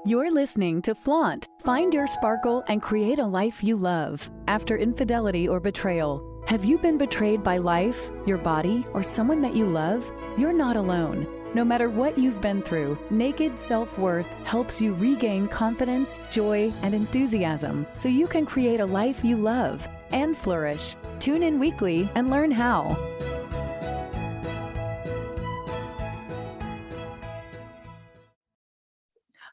You're listening to Flaunt. Find your sparkle and create a life you love. After infidelity or betrayal, have you been betrayed by life, your body, or someone that you love? You're not alone. No matter what you've been through, Naked Self-Worth helps you regain confidence, joy, and enthusiasm so you can create a life you love and flourish. Tune in weekly and learn how.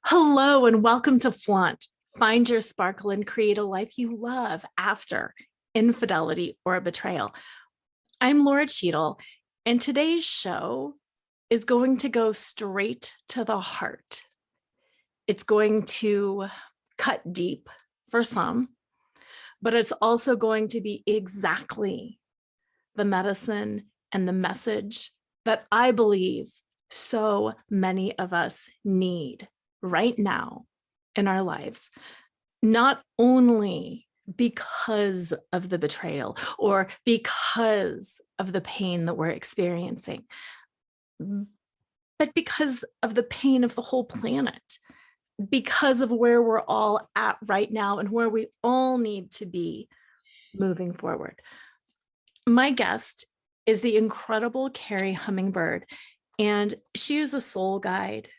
Hello and welcome to Flaunt. Find your sparkle and create a life you love after infidelity or betrayal. I'm Laura Cheadle, and today's show is going to go straight to the heart. It's going to cut deep for some, but it's also going to be exactly the medicine and the message that I believe so many of us need right now in our lives, not only because of the betrayal or because of the pain that we're experiencing, but because of the pain of the whole planet, because of where we're all at right now and where we all need to be moving forward. My guest is the incredible Kerri Hummingbird, and she is a soul guide,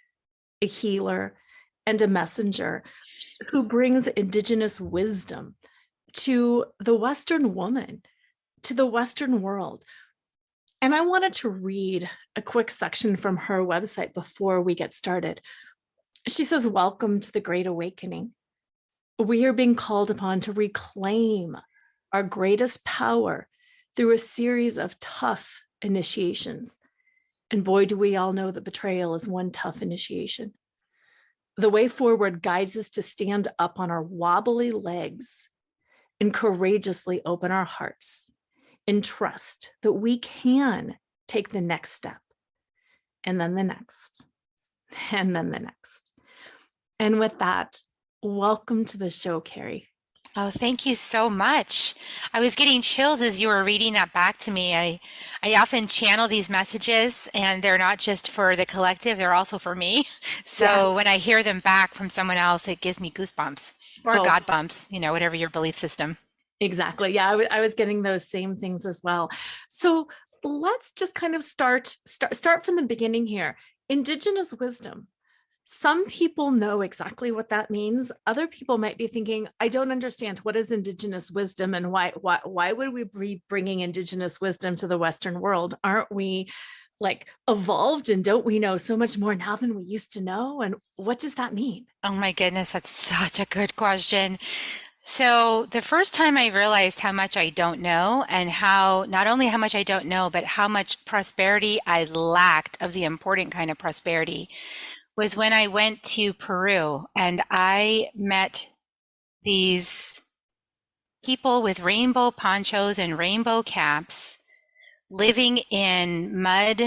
a healer, and a messenger who brings Indigenous wisdom to the Western woman, to the Western world. And I wanted to read a quick section from her website before we get started. She says, "Welcome to the Great Awakening. We are being called upon to reclaim our greatest power through a series of tough initiations. And boy, do we all know that betrayal is one tough initiation. The way forward guides us to stand up on our wobbly legs and courageously open our hearts and trust that we can take the next step, and then the next, and then the next." And with that, welcome to the show, Kerri. Oh, thank you so much. I was getting chills as you were reading that back to me. I often channel these messages, and they're not just for the collective, they're also for me. So when I hear them back from someone else, it gives me goosebumps or God bumps, whatever your belief system. Exactly. Yeah, I was getting those same things as well. So let's just kind of start from the beginning here. Indigenous wisdom. Some people know exactly what that means. Other people might be thinking, I don't understand, what is Indigenous wisdom, and why would we be bringing Indigenous wisdom to the Western world? Aren't we like evolved, and don't we know so much more now than we used to know? And what does that mean? Oh my goodness, that's such a good question. So the first time I realized how much I don't know, and how not only how much I don't know, but how much prosperity I lacked of the important kind of prosperity, was when I went to Peru and I met these people with rainbow ponchos and rainbow caps living in mud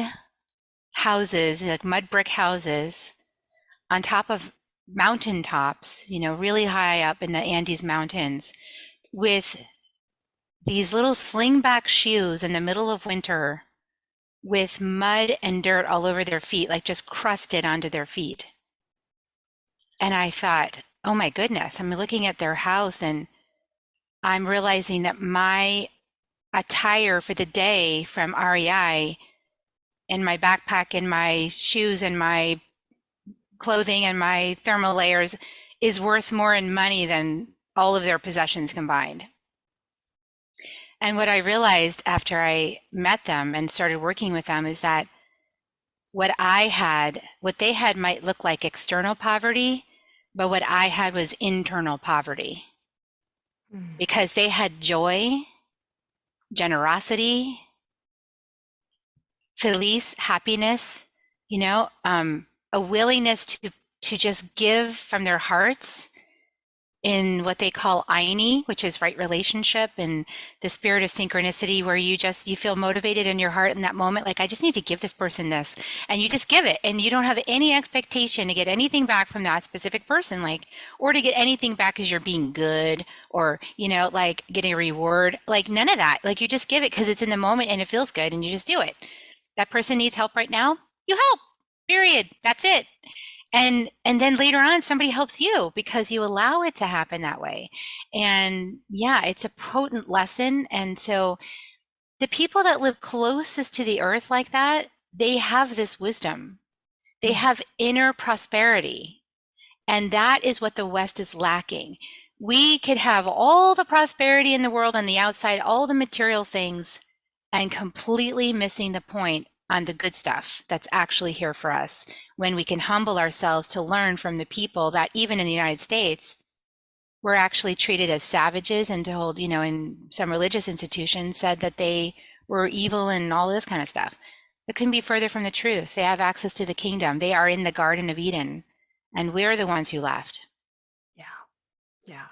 houses, like mud brick houses on top of mountaintops, really high up in the Andes Mountains, with these little slingback shoes in the middle of winter, with mud and dirt all over their feet, like just crusted onto their feet. And I thought, oh my goodness, I'm looking at their house and I'm realizing that my attire for the day from REI, and my backpack and my shoes and my clothing and my thermal layers, is worth more in money than all of their possessions combined. And what I realized after I met them and started working with them is that what they had might look like external poverty, but what I had was internal poverty. Because they had joy, generosity, feliz, happiness, a willingness to just give from their hearts in what they call ayni, which is right relationship, and the spirit of synchronicity, where you feel motivated in your heart in that moment, like, I just need to give this person this, and you just give it, and you don't have any expectation to get anything back from that specific person, or to get anything back because you're being good, or like getting a reward, like none of that. Like, you just give it because it's in the moment and it feels good, and you just do it. That person needs help right now, you help, period. That's it. And then later on, somebody helps you because you allow it to happen that way. And yeah, it's a potent lesson. And so the people that live closest to the earth like that, they have this wisdom. They have inner prosperity. And that is what the West is lacking. We could have all the prosperity in the world on the outside, all the material things, and completely missing the point on the good stuff that's actually here for us when we can humble ourselves to learn from the people that even in the United States, we're actually treated as savages and told, in some religious institutions said that they were evil and all this kind of stuff. It couldn't be further from the truth. They have access to the kingdom. They are in the Garden of Eden, and we're the ones who left. Yeah. Yeah.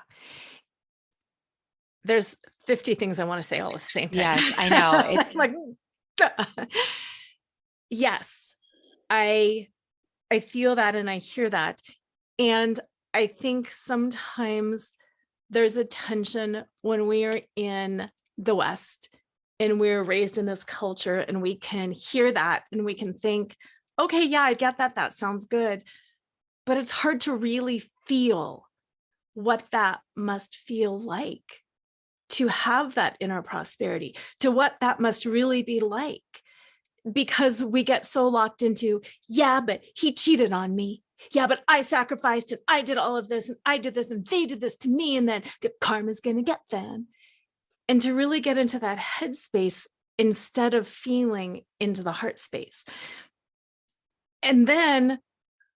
There's 50 things I want to say all at the same time. Yes, I know. I'm like, yes, I feel that and I hear that. And I think sometimes there's a tension when we are in the West and we're raised in this culture and we can hear that and we can think, okay, yeah, I get that. That sounds good. But it's hard to really feel what that must feel like to have that inner prosperity, to what that must really be like. Because we get so locked into, yeah, but he cheated on me. Yeah, but I sacrificed and I did all of this and I did this and they did this to me and then the karma's going to get them. And to really get into that headspace instead of feeling into the heart space. And then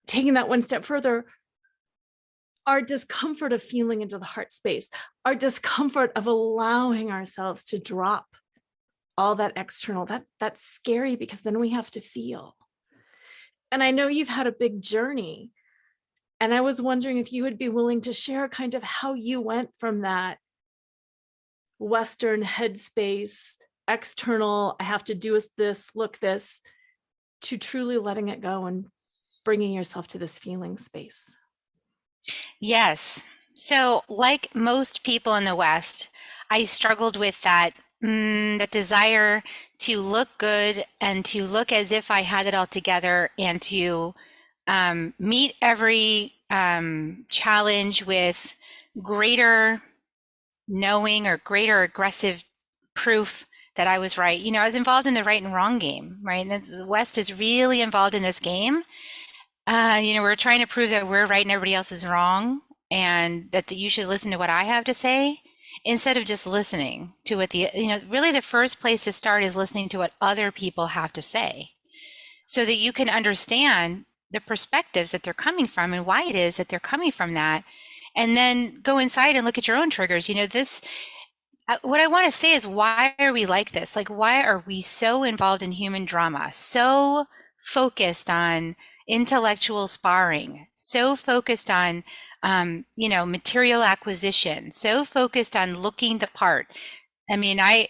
taking that one step further, our discomfort of feeling into the heart space, our discomfort of allowing ourselves to drop all that external, that's scary because then we have to feel. And I know you've had a big journey. And I was wondering if you would be willing to share kind of how you went from that Western headspace, external, I have to do this, look this, to truly letting it go and bringing yourself to this feeling space. Yes. So like most people in the West, I struggled with that desire to look good and to look as if I had it all together and to meet every challenge with greater knowing or greater aggressive proof that I was right. I was involved in the right and wrong game, right? And the West is really involved in this game. We're trying to prove that we're right and everybody else is wrong, and that you should listen to what I have to say instead of just listening to what really the first place to start is listening to what other people have to say so that you can understand the perspectives that they're coming from and why it is that they're coming from that. And then go inside and look at your own triggers. What I want to say is, why are we like this? Like, why are we so involved in human drama? So focused on intellectual sparring, so focused on, material acquisition, so focused on looking the part. I mean, I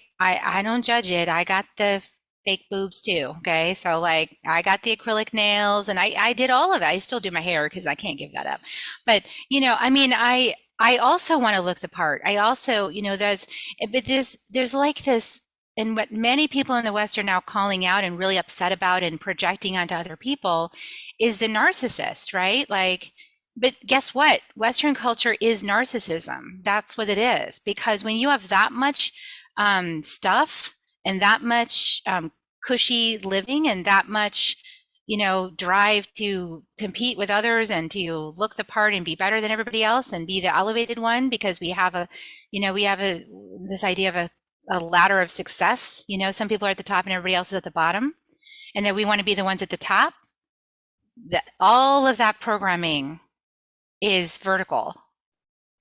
don't judge it. I got the fake boobs too. Okay. So like I got the acrylic nails and I did all of it. I still do my hair because I can't give that up. But, I also want to look the part. I also, there's like this, and what many people in the West are now calling out and really upset about and projecting onto other people is the narcissist, right? Like, but guess what? Western culture is narcissism. That's what it is. Because when you have that much stuff and that much cushy living and that much, drive to compete with others and to look the part and be better than everybody else and be the elevated one, because we have this idea of a ladder of success. Some people are at the top and everybody else is at the bottom, and that we want to be the ones at the top. All of that programming is vertical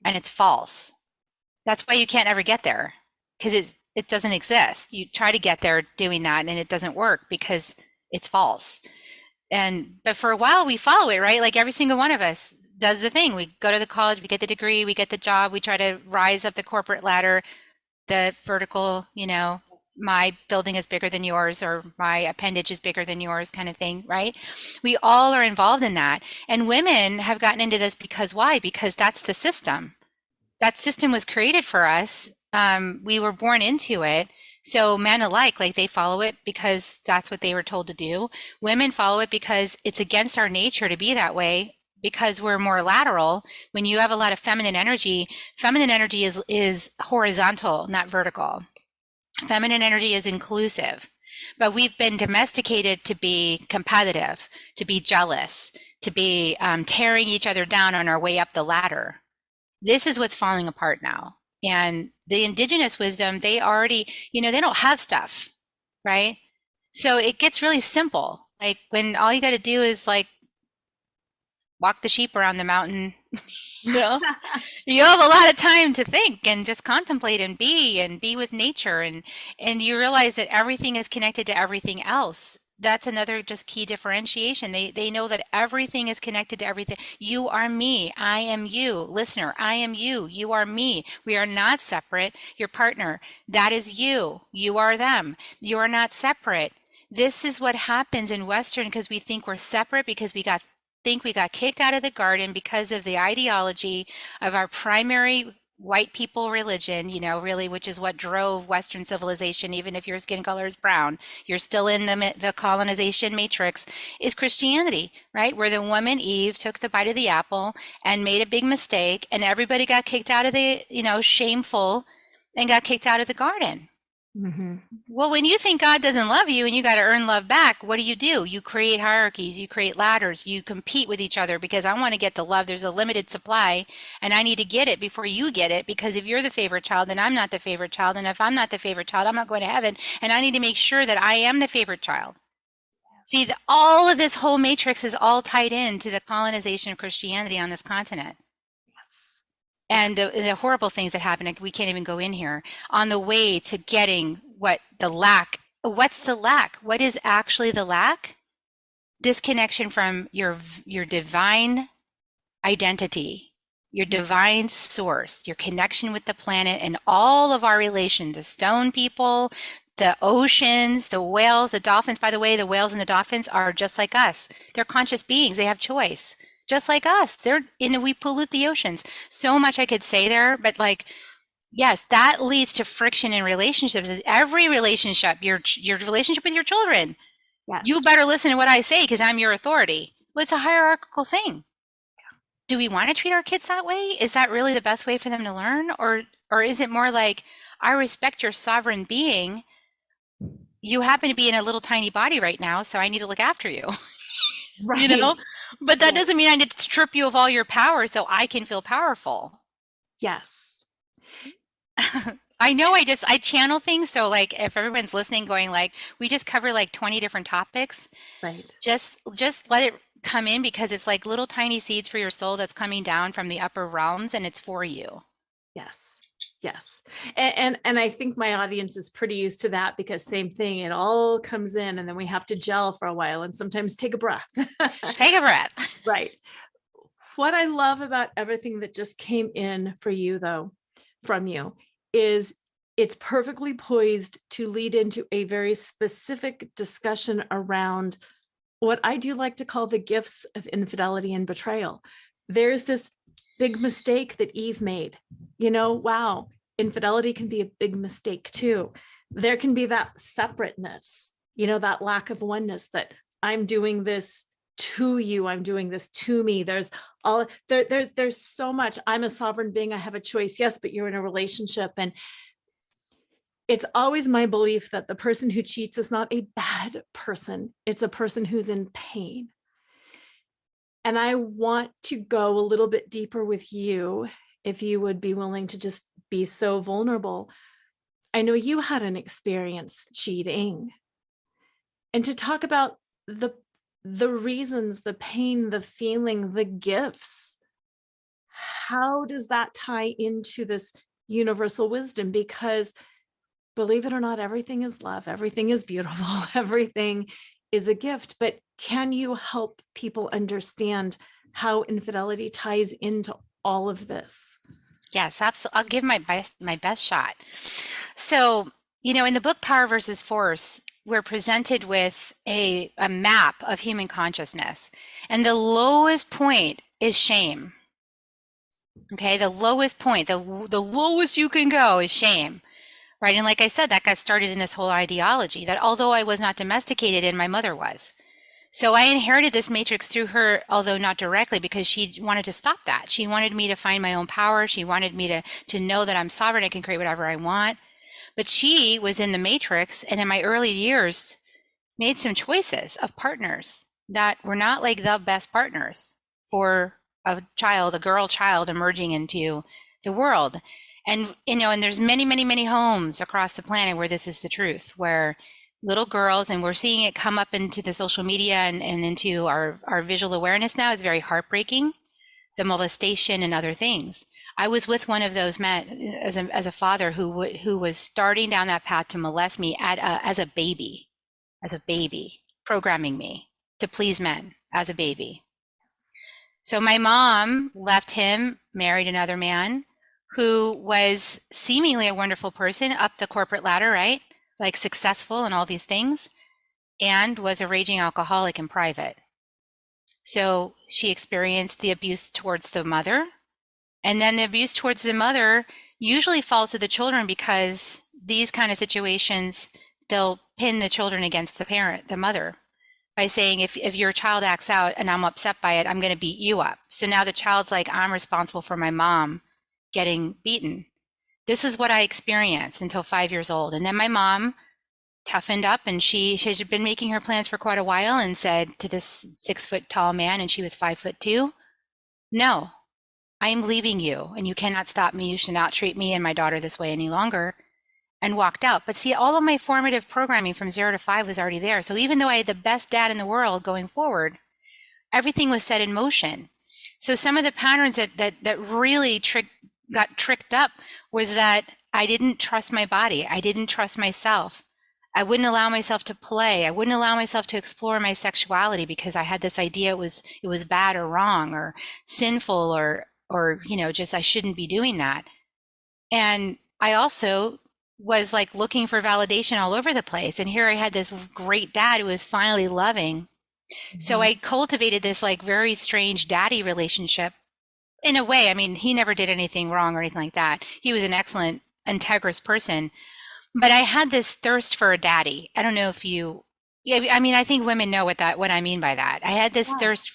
and it's false. That's why you can't ever get there, because it doesn't exist. You try to get there doing that and it doesn't work because it's false. But for a while we follow it, right? Like every single one of us does the thing. We go to the college, we get the degree, we get the job, we try to rise up the corporate ladder, the vertical, my building is bigger than yours or my appendage is bigger than yours kind of thing, right? We all are involved in that. And women have gotten into this because why? Because that's the system. That system was created for us. We were born into it. So men alike, like they follow it because that's what they were told to do. Women follow it because it's against our nature to be that way because we're more lateral. When you have a lot of feminine energy is horizontal, not vertical. Feminine energy is inclusive, but we've been domesticated to be competitive, to be jealous, to be tearing each other down on our way up the ladder. This is what's falling apart now. And the indigenous wisdom, they already, they don't have stuff, right? So it gets really simple. Like when all you got to do is like walk the sheep around the mountain, you know, you have a lot of time to think and just contemplate and be with nature. And you realize that everything is connected to everything else. That's another just key differentiation. They know that everything is connected to everything. You are me. I am you. Listener, I am you. You are me. We are not separate. Your partner, that is you. You are them. You are not separate. This is what happens in Western because we think we're separate because we got kicked out of the garden because of the ideology of our primary white people religion, really, which is what drove Western civilization. Even if your skin color is brown, you're still in the colonization matrix, is Christianity, right? Where the woman Eve took the bite of the apple and made a big mistake, and everybody got kicked out of the, shameful, and got kicked out of the garden. Mm-hmm. Well, when you think God doesn't love you and you got to earn love back, what do? You create hierarchies, you create ladders, you compete with each other because I want to get the love. There's a limited supply and I need to get it before you get it, because if you're the favorite child, then I'm not the favorite child. And if I'm not the favorite child, I'm not going to heaven. And I need to make sure that I am the favorite child. See, all of this whole matrix is all tied into the colonization of Christianity on this continent. And the horrible things that happen, we can't even go in here, on the way to getting what's the lack? What is actually the lack? Disconnection from your divine identity, your divine source, your connection with the planet and all of our relation, the stone people, the oceans, the whales, the dolphins. By the way, the whales and the dolphins are just like us. They're conscious beings. They have choice. Just like us, we pollute the oceans. So much I could say there, but yes, that leads to friction in relationships. Is every relationship, your relationship with your children. Yes. You better listen to what I say because I'm your authority. Well, it's a hierarchical thing. Do we want to treat our kids that way? Is that really the best way for them to learn? Or is it more like, I respect your sovereign being. You happen to be in a little tiny body right now, so I need to look after you. Right. But that doesn't mean I need to strip you of all your power so I can feel powerful. Yes. I know I channel things. So if everyone's listening going we just cover 20 different topics. Right. Just let it come in because it's like little tiny seeds for your soul that's coming down from the upper realms and it's for you. Yes. Yes. And I think my audience is pretty used to that because same thing, it all comes in and then we have to gel for a while and sometimes take a breath. Take a breath. Right. What I love about everything that just came in for you though, from you, is it's perfectly poised to lead into a very specific discussion around what I do like to call the gifts of infidelity and betrayal. There's this big mistake that Eve made. Wow, infidelity can be a big mistake too. There can be that separateness, that lack of oneness, that I'm doing this to you, I'm doing this to me. There's so much. I'm a sovereign being, I have a choice. Yes, but you're in a relationship. And it's always my belief that the person who cheats is not a bad person. It's a person who's in pain. And I want to go a little bit deeper with you, if you would be willing to just be so vulnerable. I know you had an experience cheating, and to talk about the reasons, the pain, the feeling, the gifts. How does that tie into this universal wisdom? Because believe it or not, everything is love, everything is beautiful, everything is a gift. But can you help people understand how infidelity ties into all of this? Yes, absolutely. I'll give my best shot. So, in the book Power versus Force, we're presented with a map of human consciousness, and the lowest point is shame. Okay, the lowest point, the lowest you can go is shame. right? And like I said, that got started in this whole ideology that although I was not domesticated and my mother was. So I inherited this matrix through her, although not directly, because she wanted to stop that. She wanted me to find my own power. She wanted me to know that I'm sovereign. I can create whatever I want. But she was in the matrix, and in my early years, made some choices of partners that were not like the best partners for a child, a girl child emerging into the world. And, and there's many, many, many homes across the planet where this is the truth, where little girls, and we're seeing it come up into the social media and into our visual awareness now, is very heartbreaking, the molestation and other things. I was with one of those men as a father who was starting down that path to molest me as a baby, programming me to please men as a baby. So my mom left him, married another man who was seemingly a wonderful person up the corporate ladder, right? Like successful and all these things, and was a raging alcoholic in private. So she experienced the abuse towards the mother, and then the abuse towards the mother usually falls to the children, because these kind of situations, they'll pin the children against the parent, the mother, by saying, if your child acts out and I'm upset by it, I'm going to beat you up. So now the child's like, I'm responsible for my mom getting beaten. This is what I experienced until 5 years old. And then my mom toughened up, and she had been making her plans for quite a while, and said to this 6 foot tall man, and she was 5'2", no, I am leaving you, and you cannot stop me. You should not treat me and my daughter this way any longer, and walked out. But see, all of my formative programming from 0 to 5 was already there. So even though I had the best dad in the world going forward, everything was set in motion. So some of the patterns that really got tricked up was that I didn't trust my body. I didn't trust myself. I wouldn't allow myself to play. I wouldn't allow myself to explore my sexuality, because I had this idea it was bad or wrong or sinful or just I shouldn't be doing that. And I also was like looking for validation all over the place. And here I had this great dad who was finally loving. Mm-hmm. So I cultivated this like very strange daddy relationship. In a way, I mean, he never did anything wrong or anything like that. He was an excellent, integrous person. But I had this thirst for a daddy. I don't know if I think women know what I mean by that. I had this thirst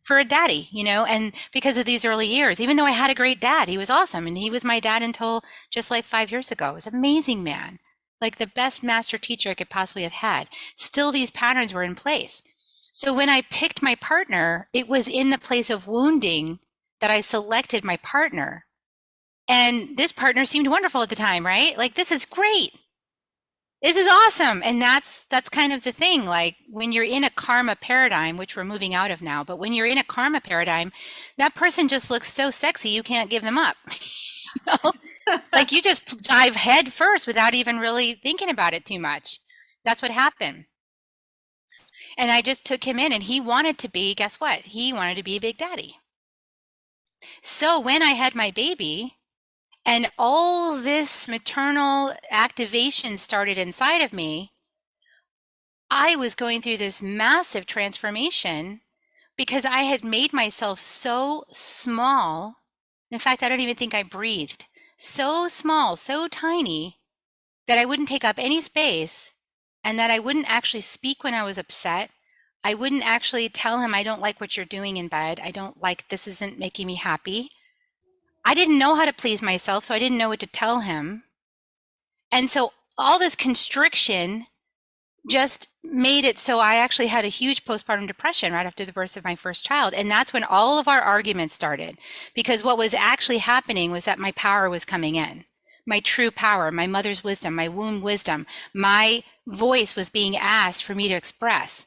for a daddy, and because of these early years, even though I had a great dad, he was awesome. And he was my dad until just like 5 years ago. He was an amazing man, like the best master teacher I could possibly have had. Still, these patterns were in place. So when I picked my partner, it was in the place of wounding that I selected my partner. And this partner seemed wonderful at the time, right? Like, this is great. This is awesome. And that's kind of the thing. Like, when you're in a karma paradigm, which we're moving out of now, but when you're in a karma paradigm, that person just looks so sexy, you can't give them up. Like, you just dive head first without even really thinking about it too much. That's what happened. And I just took him in, and he wanted to be, guess what? He wanted to be a big daddy. So when I had my baby, and all this maternal activation started inside of me, I was going through this massive transformation, because I had made myself so small. In fact, I don't even think I breathed. So small, so tiny, that I wouldn't take up any space, and that I wouldn't actually speak when I was upset. I wouldn't actually tell him, I don't like what you're doing in bed. This isn't making me happy. I didn't know how to please myself, so I didn't know what to tell him. And so all this constriction just made it so I actually had a huge postpartum depression right after the birth of my first child. And that's when all of our arguments started, because what was actually happening was that my power was coming in. My true power, my mother's wisdom, my womb wisdom, my voice was being asked for me to express.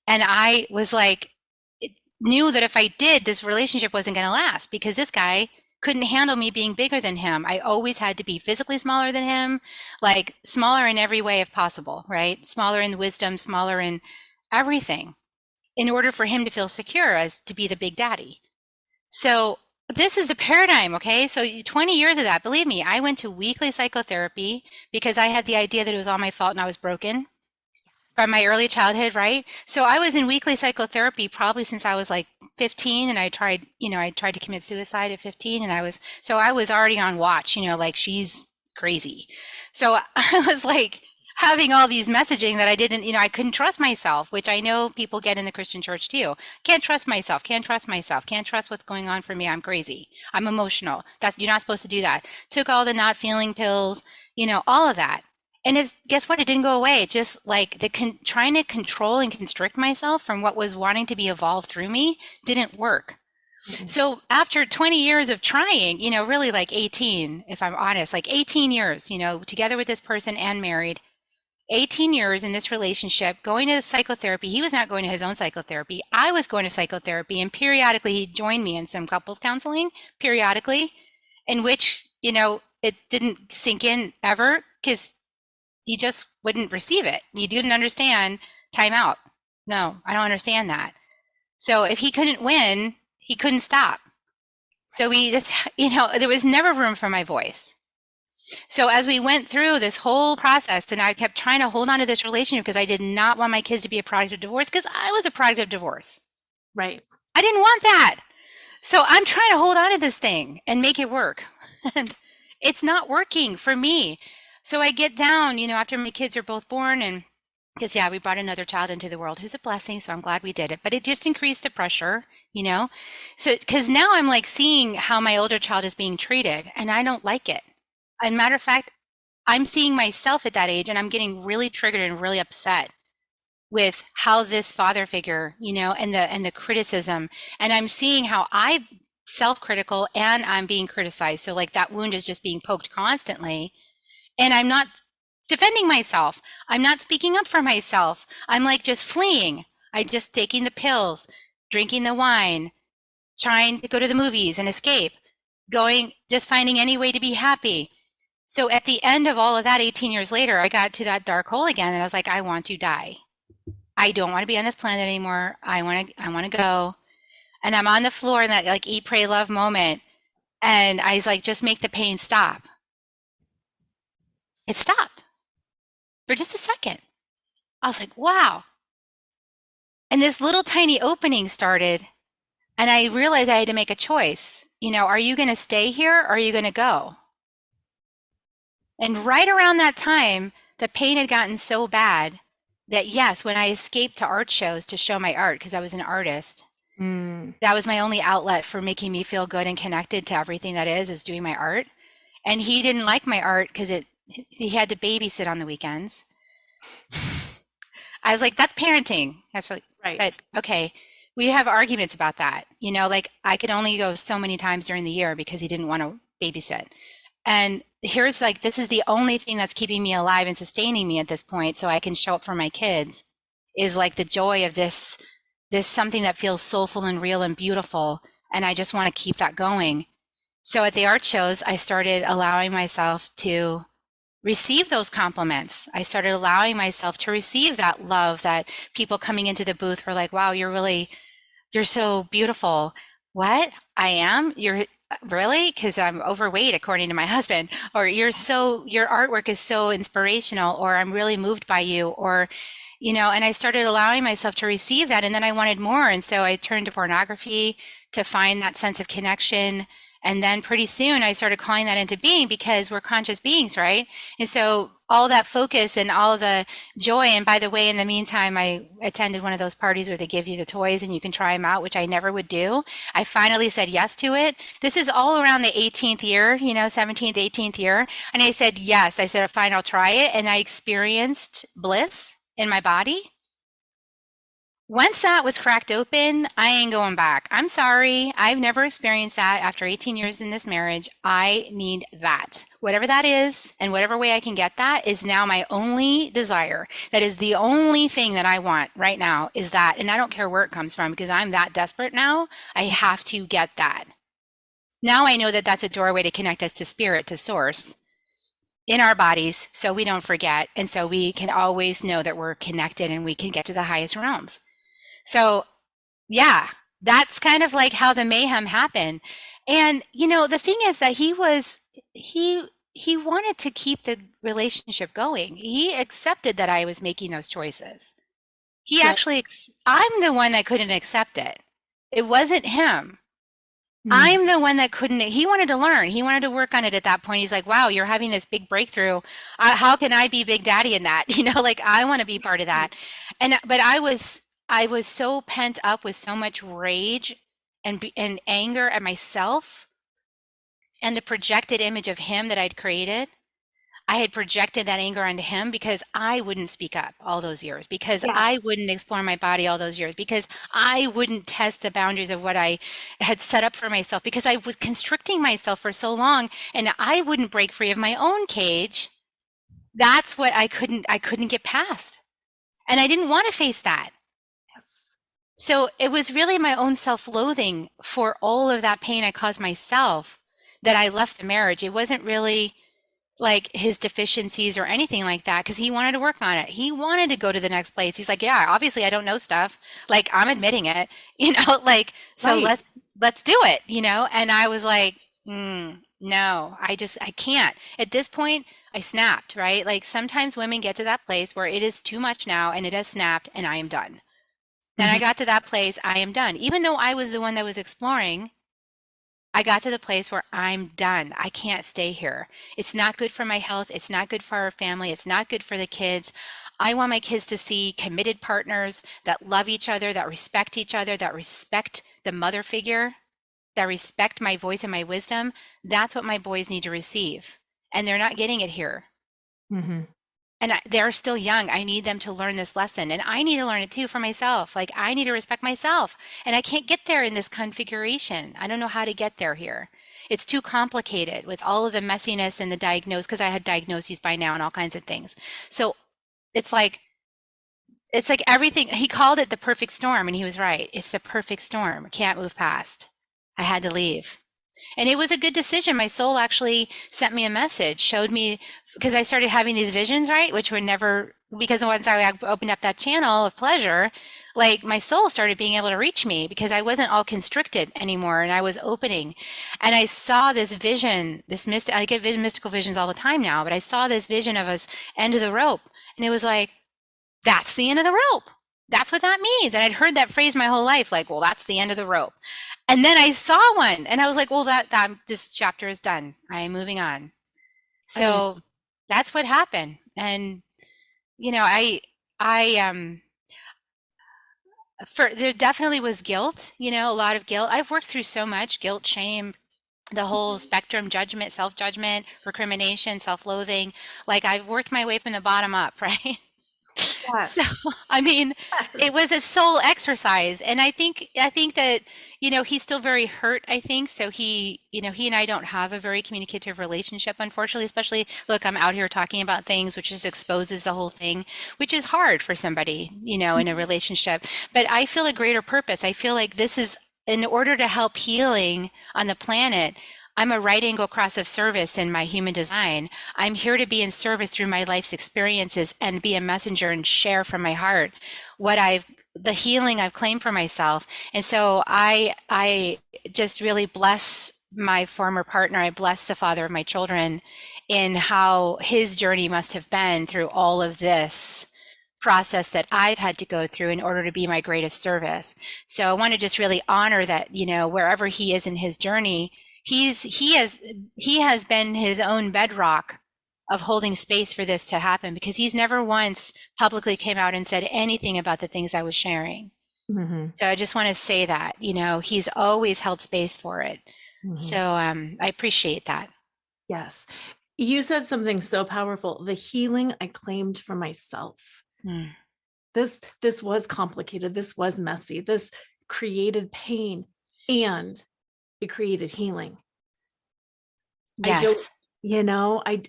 And I was like, knew that if I did, this relationship wasn't going to last, because this guy couldn't handle me being bigger than him. I always had to be physically smaller than him, like smaller in every way if possible, right? Smaller in wisdom, smaller in everything, in order for him to feel secure as to be the big daddy. So this is the paradigm, okay? So 20 years of that, believe me, I went to weekly psychotherapy because I had the idea that it was all my fault and I was broken from my early childhood, right? So I was in weekly psychotherapy probably since I was like 15, and I tried to commit suicide at 15, and I was already on watch, like she's crazy. So I was like having all these messaging that I didn't, I couldn't trust myself, which I know people get in the Christian church too. Can't trust myself, can't trust myself, can't trust what's going on for me. I'm crazy. I'm emotional. You're not supposed to do that. Took all the not feeling pills, all of that. And guess what? It didn't go away. It just like trying to control and constrict myself from what was wanting to be evolved through me didn't work. Mm-hmm. So after 20 years of trying, really like 18, if I'm honest, like 18 years, together with this person and married, 18 years in this relationship, going to psychotherapy. He was not going to his own psychotherapy. I was going to psychotherapy, and periodically he'd join me in some couples counseling, periodically, in which, it didn't sink in ever because he just wouldn't receive it. He didn't understand time out. No, I don't understand that. So if he couldn't win, he couldn't stop. So we just, there was never room for my voice. So as we went through this whole process, and I kept trying to hold on to this relationship because I did not want my kids to be a product of divorce, because I was a product of divorce. Right. I didn't want that. So I'm trying to hold on to this thing and make it work. And it's not working for me. So I get down, after my kids are both born, and because, we brought another child into the world who's a blessing. So I'm glad we did it. But it just increased the pressure, So, because now I'm like seeing how my older child is being treated, and I don't like it. And matter of fact, I'm seeing myself at that age, and I'm getting really triggered and really upset with how this father figure, and the criticism, and I'm seeing how I'm self-critical and I'm being criticized. So like that wound is just being poked constantly, and I'm not defending myself. I'm not speaking up for myself. I'm like just fleeing. I'm just taking the pills, drinking the wine, trying to go to the movies and escape, just finding any way to be happy. So at the end of all of that, 18 years later, I got to that dark hole again, and I was like, I want to die. I don't want to be on this planet anymore. I want to go. And I'm on the floor in that like eat, pray, love moment. And I was like, just make the pain stop. It stopped for just a second. I was like, wow. And this little tiny opening started, and I realized I had to make a choice. Are you going to stay here or are you going to go? And right around that time, the pain had gotten so bad that, yes, when I escaped to art shows to show my art, because I was an artist, that was my only outlet for making me feel good and connected to everything that is doing my art. And he didn't like my art because he had to babysit on the weekends. I was like, that's parenting. That's like, right. But okay, we have arguments about that. Like I could only go so many times during the year because he didn't want to babysit. And here's like, this is the only thing that's keeping me alive and sustaining me at this point, so I can show up for my kids, is like the joy of this something that feels soulful and real and beautiful. And I just want to keep that going. So at the art shows, I started allowing myself to receive those compliments. I started allowing myself to receive that love, that people coming into the booth were like, wow, you're so beautiful. What? I am? You're really? Because I'm overweight, according to my husband. Or your artwork is so inspirational, or I'm really moved by you, or, and I started allowing myself to receive that. And then I wanted more. And so I turned to pornography to find that sense of connection. And then pretty soon I started calling that into being, because we're conscious beings, right? And so all that focus and all the joy, and by the way, in the meantime, I attended one of those parties where they give you the toys and you can try them out, which I never would do. I finally said yes to it. This is all around the 18th year, 17th, 18th year. And I said, yes, I said, fine, I'll try it. And I experienced bliss in my body. Once that was cracked open, I ain't going back. I'm sorry. I've never experienced that after 18 years in this marriage. I need that. Whatever that is, and whatever way I can get that, is now my only desire. That is the only thing that I want right now, is that. And I don't care where it comes from, because I'm that desperate now. I have to get that. Now I know that that's a doorway to connect us to spirit, to source in our bodies, so we don't forget. And so we can always know that we're connected and we can get to the highest realms. So yeah, that's kind of like how the mayhem happened. And, the thing is that he wanted to keep the relationship going. He accepted that I was making those choices. He actually, I'm the one that couldn't accept it. It wasn't him. Mm. I'm the one that couldn't. He wanted to learn. He wanted to work on it at that point. He's like, wow, you're having this big breakthrough. How can I be big daddy in that? Like I want to be part of that. But I was so pent up with so much rage and anger at myself and the projected image of him that I'd created. I had projected that anger onto him because I wouldn't speak up all those years, because I Yes. wouldn't explore my body all those years, because I wouldn't test the boundaries of what I had set up for myself, because I was constricting myself for so long and I wouldn't break free of my own cage. That's what I couldn't get past. And I didn't want to face that. Yes. So it was really my own self-loathing for all of that pain I caused myself that I left the marriage. It wasn't really like his deficiencies or anything like that, because he wanted to work on it. He wanted to go to the next place. He's like, yeah, obviously I don't know stuff. Like I'm admitting it, like, so Right. let's do it, And I was like, no, I can't. At this point, I snapped, right? Like sometimes women get to that place where it is too much now and it has snapped and I am done. And I Mhm. got to that place, I am done. Even though I was the one that was exploring, I got to the place where I'm done. I can't stay here. It's not good for my health. It's not good for our family. It's not good for the kids. I want my kids to see committed partners that love each other, that respect each other, that respect the mother figure, that respect my voice and my wisdom. That's what my boys need to receive. And they're not getting it here. Mhm. And they're still young. I need them to learn this lesson. And I need to learn it too for myself. Like I need to respect myself. And I can't get there in this configuration. I don't know how to get there here. It's too complicated with all of the messiness and the diagnose, because I had diagnoses by now and all kinds of things. So it's like everything. He called it the perfect storm, and he was right. It's the perfect storm. Can't move past. I had to leave. And it was a good decision. My soul actually sent me a message, showed me, because I started having these visions, right? Which were never, because once I opened up that channel of pleasure, like my soul started being able to reach me because I wasn't all constricted anymore and I was opening. And I saw this vision, I get mystical visions all the time now, but I saw this vision of us end of the rope. And it was like, that's the end of the rope. That's what that means. And I'd heard that phrase my whole life, like, well, that's the end of the rope. And then I saw one and I was like, well, that this chapter is done. I am moving on. I So that's what happened. And, I there definitely was guilt, a lot of guilt. I've worked through so much guilt, shame, the whole spectrum, judgment, self-judgment, recrimination, self-loathing. Like I've worked my way from the bottom up, right? So, yes. I mean, Yes. it was a soul exercise. And I think that, he's still very hurt, I think. So he and I don't have a very communicative relationship, unfortunately, especially look, I'm out here talking about things, which just exposes the whole thing, which is hard for somebody, in a relationship. But I feel a greater purpose. I feel like this is in order to help healing on the planet. I'm a right angle cross of service in my human design. I'm here to be in service through my life's experiences and be a messenger and share from my heart the healing I've claimed for myself. And so I just really bless my former partner. I bless the father of my children in how his journey must have been through all of this process that I've had to go through in order to be my greatest service. So I want to just really honor that, wherever he is in his journey, he has been his own bedrock of holding space for this to happen, because he's never once publicly came out and said anything about the things I was sharing. Mhm. So I just want to say that, he's always held space for it. Mhm. So I appreciate that. Yes. You said something so powerful. The healing I claimed for myself. Mm. This was complicated. This was messy. This created pain and it created healing. I don't, Yes.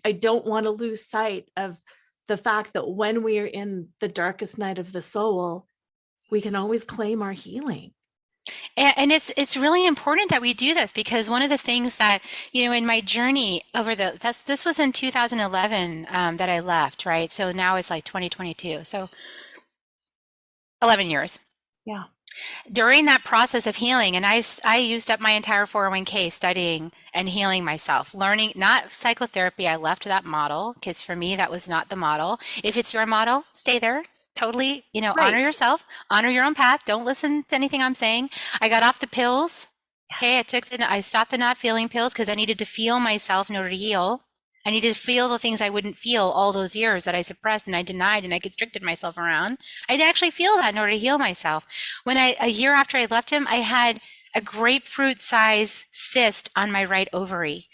I don't want to lose sight of the fact that when we are in the darkest night of the soul, we can always claim our healing. And it's really important that we do this, because one of the things that, in my journey this was in 2011 that I left, right? So now it's like 2022. So 11 years. Yeah. During that process of healing, and I used up my entire 401k studying and healing myself, learning, not psychotherapy. I left that model because for me, that was not the model. If it's your model, stay there. Totally, honor Right. yourself, honor your own path. Don't listen to anything I'm saying. I got off the pills. Okay, I stopped the not feeling pills because I needed to feel myself in order to heal. I needed to feel the things I wouldn't feel all those years that I suppressed and I denied and I constricted myself around. I'd actually feel that in order to heal myself. A year after I left him, I had a grapefruit size cyst on my right ovary.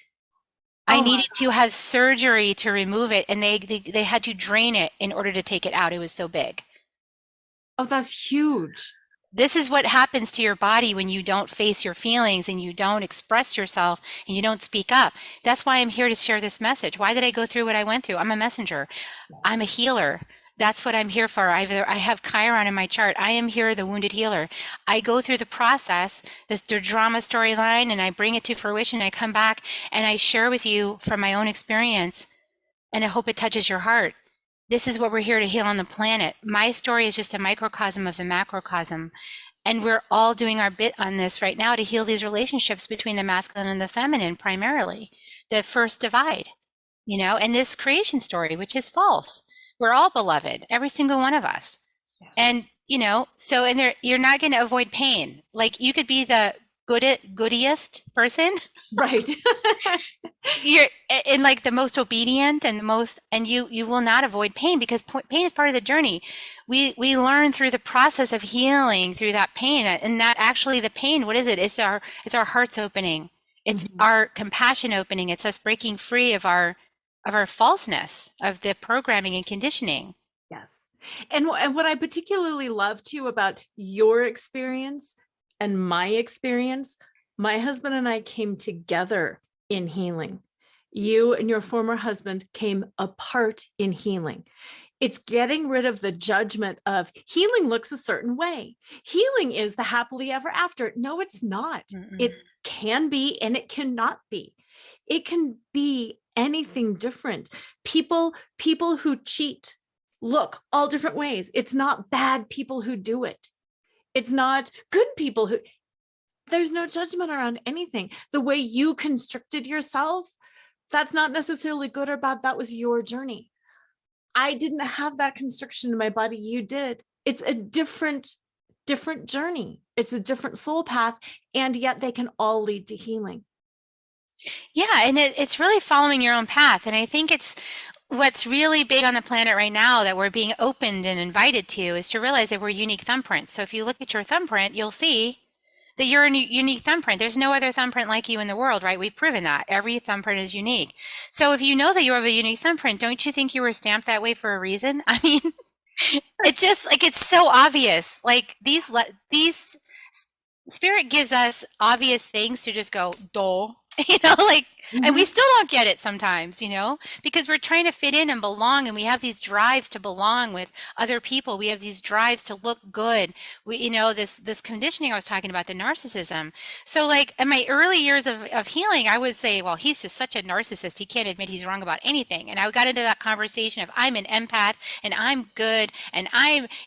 I Oh my, needed to have surgery to remove it, and they had to drain it in order to take it out. It was so big. oh, that's huge. This is what happens to your body when you don't face your feelings and you don't express yourself and you don't speak up. That's why I'm here to share this message. Why did I go through what I went through? I'm a messenger. I'm a healer. That's what I'm here for. I have Chiron in my chart. I am here, the wounded healer. I go through the process, the drama storyline, and I bring it to fruition. I come back and I share with you from my own experience, and I hope it touches your heart. This is what we're here to heal on the planet. My story is just a microcosm of the macrocosm. And we're all doing our bit on this right now to heal these relationships between the masculine and the feminine, primarily. The first divide, and this creation story, which is false. We're all beloved, every single one of us. And, you're not going to avoid pain. Like, you could be the goodiest person. Right. You're in like the most obedient and you will not avoid pain, because pain is part of the journey. We learn through the process of healing through that pain, and that actually the pain, what is it? It's our hearts opening. It's our compassion opening. It's us breaking free of our falseness, of the programming and conditioning. Yes. And what I particularly love too about your experience and my experience, my husband and I came together in healing. You and your former husband came apart in healing. It's getting rid of the judgment of healing looks a certain way. Healing is the happily ever after. No, it's not. It can be, and it cannot be. It can be anything different. People who cheat look all different ways. It's not bad people who do it. It's not good people who, there's no judgment around anything. The way you constricted yourself, that's not necessarily good or bad. That was your journey. I didn't have that constriction in my body. You did. It's a different journey. It's a different soul path, and yet they can all lead to healing. Yeah, and it's really following your own path. And I think it's what's really big on the planet right now that we're being opened and invited to is to realize that we're unique thumbprints. So if you look at your thumbprint, you'll see that you're a unique thumbprint. There's no other thumbprint like you in the world, right? We've proven that. Every thumbprint is unique. So if you know that you have a unique thumbprint, don't you think you were stamped that way for a reason? I mean, it just like, it's so obvious. Like these spirit gives us obvious things to just go, duh. And we still don't get it sometimes, because we're trying to fit in and belong, and we have these drives to belong with other people. We have these drives to look good. This conditioning I was talking about, the narcissism. So like in my early years of healing, I would say, well, he's just such a narcissist. He can't admit he's wrong about anything. And I got into that conversation of I'm an empath and I'm good and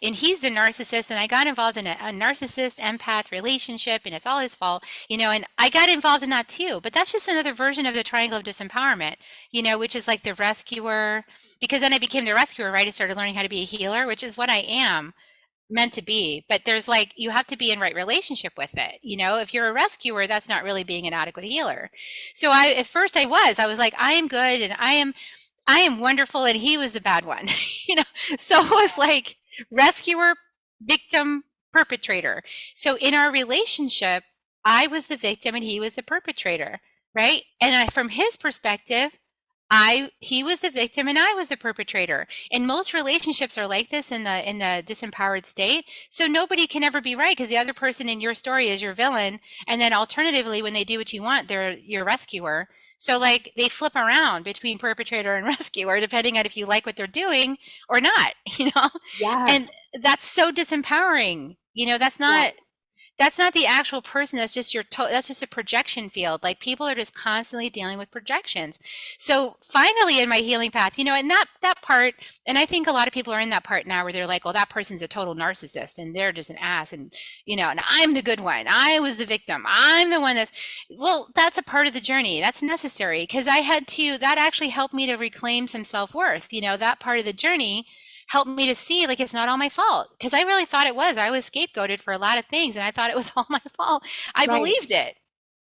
he's the narcissist. And I got involved in a narcissist empath relationship, and it's all his fault, and I got involved in that too. But that's just another version of the triangle of disempowerment, which is like the rescuer, because then I became the rescuer, right? I started learning how to be a healer, which is what I am meant to be. But there's like, you have to be in right relationship with it. If you're a rescuer, that's not really being an adequate healer. So at first I was like, I am good and I am wonderful. And he was the bad one, so it was like rescuer, victim, perpetrator. So in our relationship, I was the victim and he was the perpetrator, right? And from his perspective, he was the victim and I was the perpetrator. And most relationships are like this in the disempowered state. So nobody can ever be right, because the other person in your story is your villain. And then alternatively, when they do what you want, they're your rescuer. So like they flip around between perpetrator and rescuer, depending on if you like what they're doing or not, Yes. And that's so disempowering. That's not the actual person. That's just that's just a projection field. Like people are just constantly dealing with projections. So finally in my healing path, and that part, and I think a lot of people are in that part now where they're like, well, that person's a total narcissist and they're just an ass. And, and I'm the good one. I was the victim. I'm the one that's a part of the journey. That's necessary, because that actually helped me to reclaim some self-worth. That part of the journey helped me to see like it's not all my fault, because I really thought it was. I was scapegoated for a lot of things and I thought it was all my fault. I believed it.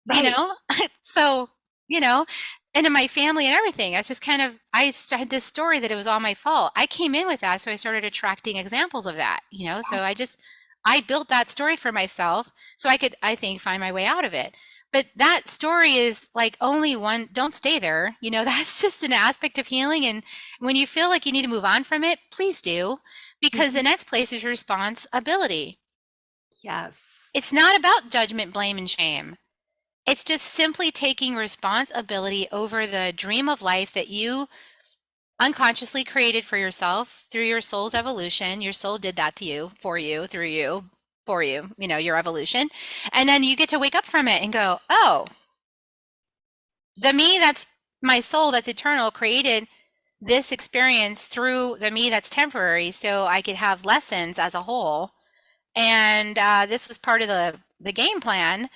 you Right. know? So, you know, and in my family and everything, it's just kind of, had this story that it was all my fault. I came in with that, so I started attracting examples of that, so I built that story for myself so I could, I think, find my way out of it. But that story is like only one, don't stay there. That's just an aspect of healing. And when you feel like you need to move on from it, please do, because the next place is responsibility. Yes. It's not about judgment, blame, and shame. It's just simply taking responsibility over the dream of life that you unconsciously created for yourself through your soul's evolution. Your soul did that to you, for you, through you, for you, your evolution. And then you get to wake up from it and go, oh, the me that's my soul that's eternal created this experience through the me that's temporary so I could have lessons as a whole. And this was part of the game plan.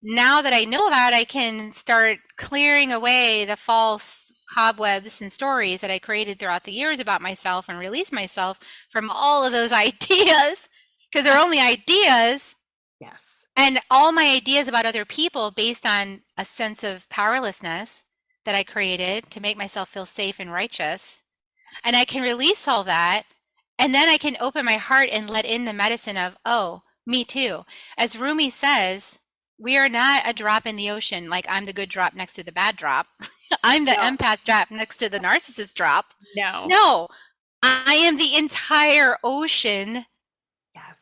Now that I know that, I can start clearing away the false cobwebs and stories that I created throughout the years about myself and release myself from all of those ideas, because they're only ideas. Yes. And all my ideas about other people based on a sense of powerlessness that I created to make myself feel safe and righteous. And I can release all that. And then I can open my heart and let in the medicine of, oh, me too. As Rumi says, we are not a drop in the ocean, like I'm the good drop next to the bad drop. I'm the empath drop next to the narcissist drop. No, I am the entire ocean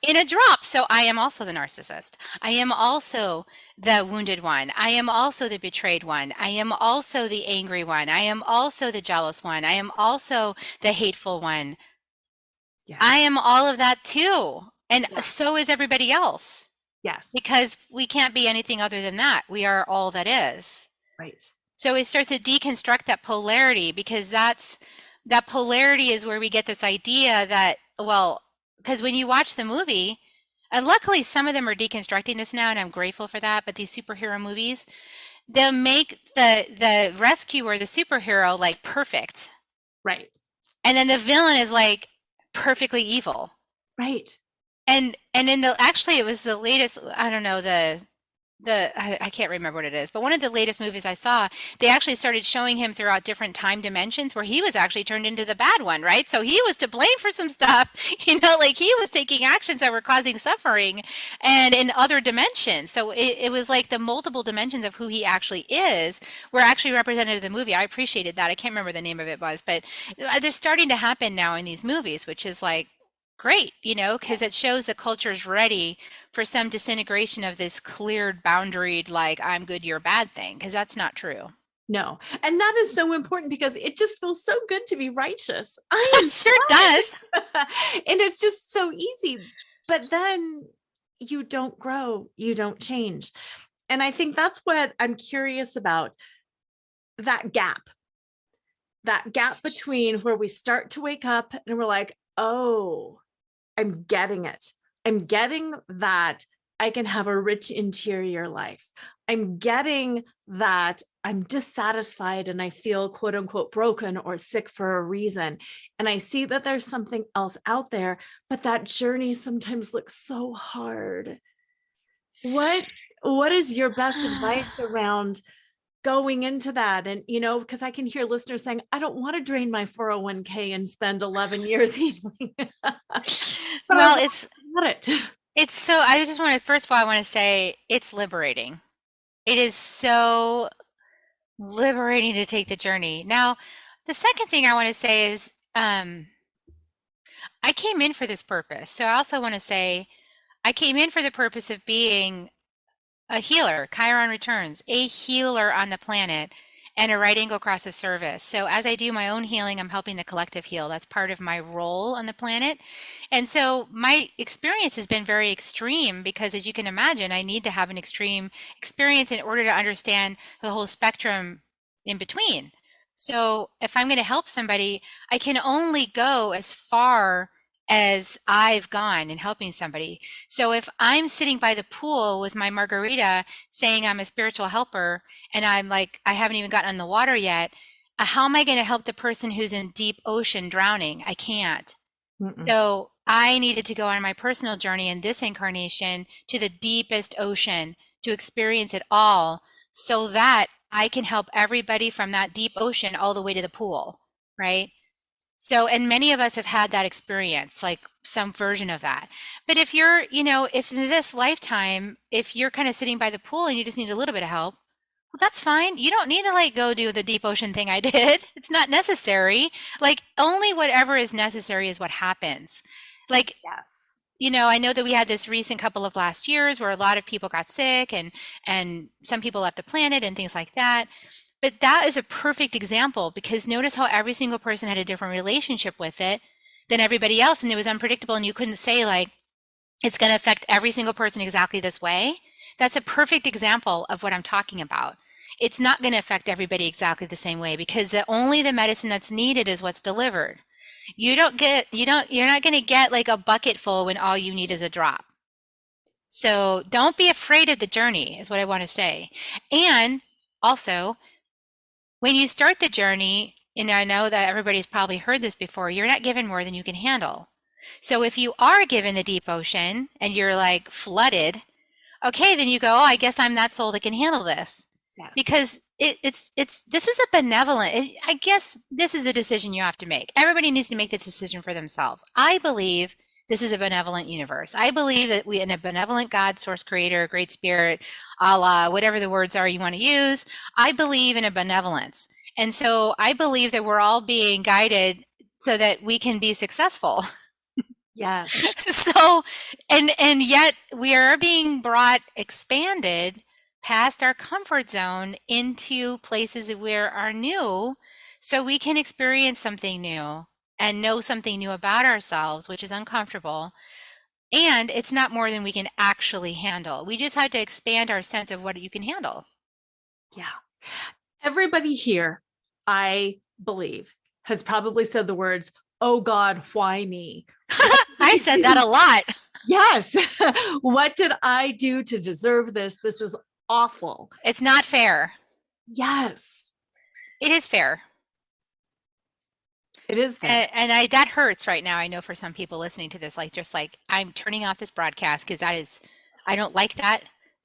in a drop. So I am also the narcissist. I am also the wounded one. I am also the betrayed one. I am also the angry one. I am also the jealous one. I am also the hateful one. Yes. I am all of that too. And so is everybody else. Yes. Because we can't be anything other than that. We are all that is. Right. So it starts to deconstruct that polarity, because that polarity is where we get this idea that, well, because when you watch the movie, and luckily some of them are deconstructing this now, and I'm grateful for that, but these superhero movies, they'll make the rescuer, the superhero, like perfect. Right. And then the villain is like perfectly evil. Right. And in actually it was the latest, I don't know, I can't remember what it is, but one of the latest movies I saw, they actually started showing him throughout different time dimensions where he was actually turned into the bad one, right? So he was to blame for some stuff, like he was taking actions that were causing suffering and in other dimensions. So it was like the multiple dimensions of who he actually is were actually represented in the movie. I appreciated that. I can't remember the name of it was, but they're starting to happen now in these movies, which is like, great, because it shows the culture's ready for some disintegration of this cleared, boundaried, like I'm good, you're bad thing, because that's not true. No. And that is so important because it just feels so good to be righteous. It sure does. And it's just so easy. But then you don't grow, you don't change. And I think that's what I'm curious about, that gap between where we start to wake up and we're like, oh, I'm getting it. I'm getting that I can have a rich interior life. I'm getting that I'm dissatisfied and I feel quote unquote broken or sick for a reason. And I see that there's something else out there, but that journey sometimes looks so hard. What is your best advice around going into that? And, because I can hear listeners saying, I don't want to drain my 401k and spend 11 years healing. Well, it's so, I just want to, first of all, I want to say it's liberating. It is so liberating to take the journey. Now, the second thing I want to say is, I came in for this purpose. So I also want to say, I came in for the purpose of being a healer, Chiron returns, a healer on the planet, and a right angle cross of service. So as I do my own healing, I'm helping the collective heal. That's part of my role on the planet. And so my experience has been very extreme because, as you can imagine, I need to have an extreme experience in order to understand the whole spectrum in between. So if I'm going to help somebody, I can only go as far as I've gone in helping somebody. So if I'm sitting by the pool with my margarita saying I'm a spiritual helper and I'm like, I haven't even gotten on the water yet, how am I going to help the person who's in deep ocean drowning? I can't. So I needed to go on my personal journey in this incarnation to the deepest ocean to experience it all so that I can help everybody from that deep ocean all the way to the pool, right? So, and many of us have had that experience, like some version of that. But if you're, if in this lifetime, if you're kind of sitting by the pool and you just need a little bit of help, well, that's fine. You don't need to like go do the deep ocean thing I did. It's not necessary. Like only whatever is necessary is what happens. Like, Yes. I know that we had this recent couple of last years where a lot of people got sick and some people left the planet and things like that. But that is a perfect example because notice how every single person had a different relationship with it than everybody else. And it was unpredictable. And you couldn't say like, it's going to affect every single person exactly this way. That's a perfect example of what I'm talking about. It's not going to affect everybody exactly the same way because only the medicine that's needed is what's delivered. You're not going to get like a bucket full when all you need is a drop. So don't be afraid of the journey is what I want to say. And also, when you start the journey, and I know that everybody's probably heard this before, you're not given more than you can handle. So if you are given the deep ocean and you're like flooded, okay, then you go, oh, I guess I'm that soul that can handle this. Yes. Because this is a benevolent, I guess this is the decision you have to make. Everybody needs to make the decision for themselves. I believe this is a benevolent universe. I believe that we in a benevolent God, source creator, great spirit, Allah, whatever the words are you want to use. I believe in a benevolence. And so I believe that we're all being guided so that we can be successful. Yes. So, and yet we are being expanded past our comfort zone into places that are new so we can experience something new and know something new about ourselves, which is uncomfortable. And it's not more than we can actually handle. We just have to expand our sense of what you can handle. Yeah. Everybody here, I believe, has probably said the words, oh God, why me? I said that a lot. Yes. What did I do to deserve this? This is awful. It's not fair. Yes. It is fair. It is fair. And that hurts right now. I know for some people listening to this, like just like I'm turning off this broadcast because I don't like that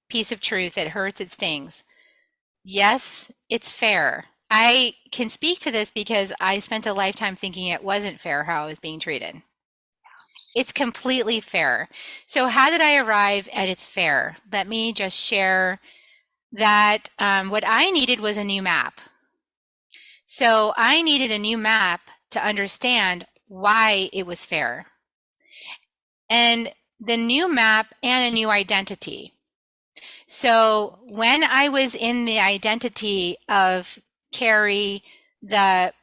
piece of truth. It hurts, it stings. Yes, it's fair. I can speak to this because I spent a lifetime thinking it wasn't fair how I was being treated. It's completely fair. So how did I arrive at it's fair? Let me just share that what I needed was a new map. So I needed a new map to understand why it was fair. And the new map and a new identity. So when I was in the identity of Kerri, the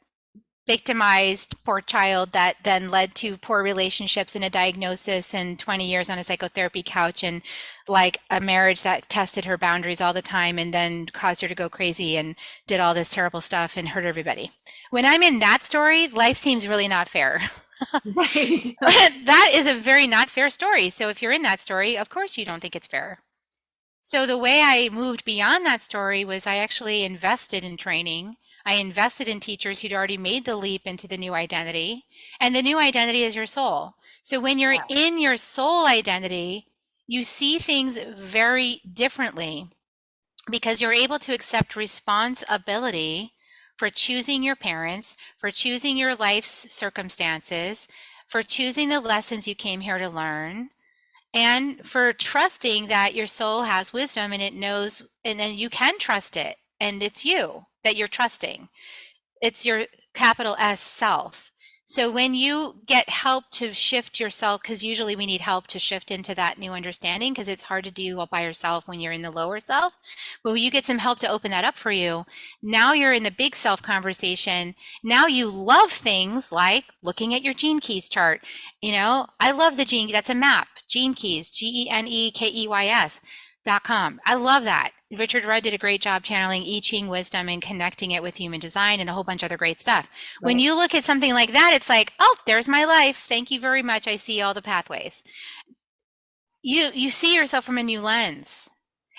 victimized poor child that then led to poor relationships and a diagnosis and 20 years on a psychotherapy couch and like a marriage that tested her boundaries all the time and then caused her to go crazy and did all this terrible stuff and hurt everybody. When I'm in that story, life seems really not fair. Right. That is a very not fair story. So if you're in that story, of course you don't think it's fair. So the way I moved beyond that story was I actually invested in training. I invested in teachers who'd already made the leap into the new identity. And the new identity is your soul. So when you're in your soul identity, you see things very differently because you're able to accept responsibility for choosing your parents, for choosing your life's circumstances, for choosing the lessons you came here to learn, and for trusting that your soul has wisdom and it knows, and then you can trust it. And it's you that you're trusting. It's your capital S self. So when you get help to shift yourself, because usually we need help to shift into that new understanding because it's hard to do all by yourself when you're in the lower self. But when you get some help to open that up for you, now you're in the big self conversation. Now you love things like looking at your gene keys chart. I love the gene, that's a map, gene keys, GeneKeys.com. I love that. Richard Rudd did a great job channeling I Ching wisdom and connecting it with human design and a whole bunch of other great stuff. Right. When you look at something like that, it's like, oh, there's my life. Thank you very much. I see all the pathways. You see yourself from a new lens.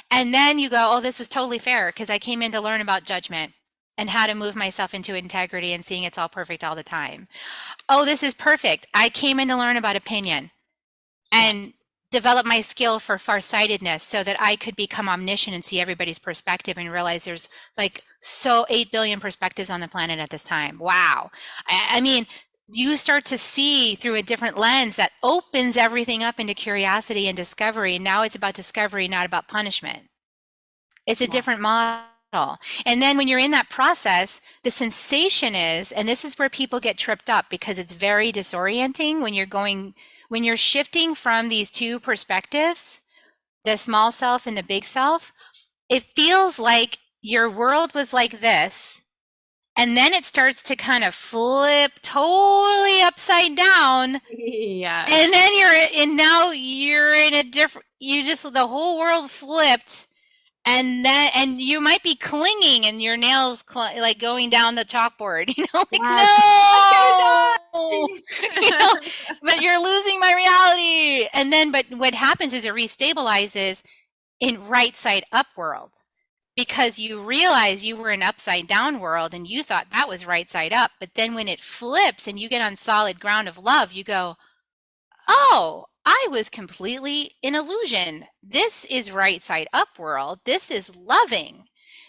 And then you go, oh, this was totally fair because I came in to learn about judgment and how to move myself into integrity and seeing it's all perfect all the time. Oh, this is perfect. I came in to learn about opinion. And develop my skill for farsightedness so that I could become omniscient and see everybody's perspective and realize there's like 8 billion perspectives on the planet at this time. Wow. I mean, you start to see through a different lens that opens everything up into curiosity and discovery. And now it's about discovery, not about punishment. It's a different model. And then when you're in that process, the sensation is, and this is where people get tripped up because it's very disorienting when you're shifting from these two perspectives, the small self and the big self, it feels like your world was like this. And then it starts to kind of flip totally upside down. Yeah. And then now you're in a different, the whole world flipped. And you might be clinging and your nails like going down the chalkboard, like, yes. No, but you're losing my reality. And then, but what happens is it restabilizes in right side up world because you realize you were in upside down world and you thought that was right side up. But then when it flips and you get on solid ground of love, you go, oh, I was completely in illusion. This is right side up world. This is loving.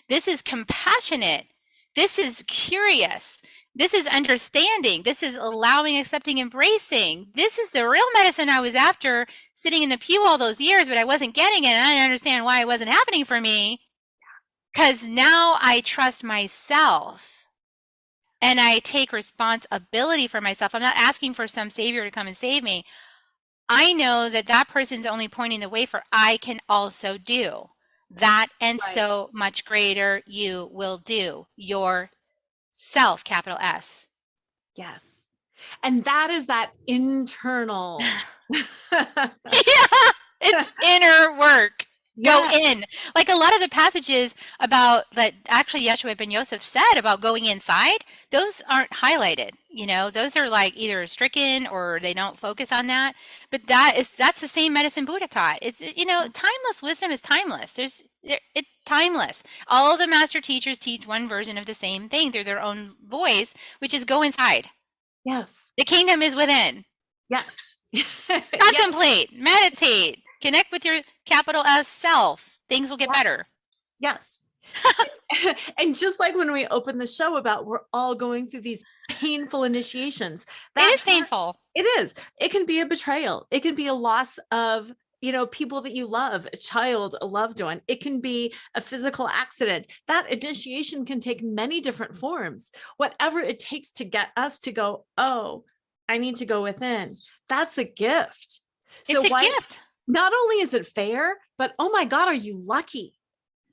This is compassionate. This is curious. This is understanding. This is allowing, accepting, embracing. This is the real medicine I was after sitting in the pew all those years, but I wasn't getting it. And I didn't understand why it wasn't happening for me. Because now I trust myself and I take responsibility for myself. I'm not asking for some savior to come and save me. I know that person's only pointing the way for I can also do that, and right. So much greater you will do yourself, capital S. Yes. And that is that internal. Yeah, it's inner work. Go in. Like a lot of the passages about that actually Yeshua ben Yosef said about going inside, those aren't highlighted. Those are like either stricken or they don't focus on that. But that's the same medicine Buddha taught. It's, timeless wisdom is timeless. It's timeless. All the master teachers teach one version of the same thing through their own voice, which is go inside. Yes. The kingdom is within. Yes. Contemplate, meditate. Connect with your capital S self. Things will get better. Yes. And just like when we opened the show about we're all going through these painful initiations. It is painful. It is. It can be a betrayal. It can be a loss of, people that you love, a child, a loved one. It can be a physical accident. That initiation can take many different forms. Whatever it takes to get us to go, oh, I need to go within. That's a gift. It's a gift. Not only is it fair, but oh my God, are you lucky?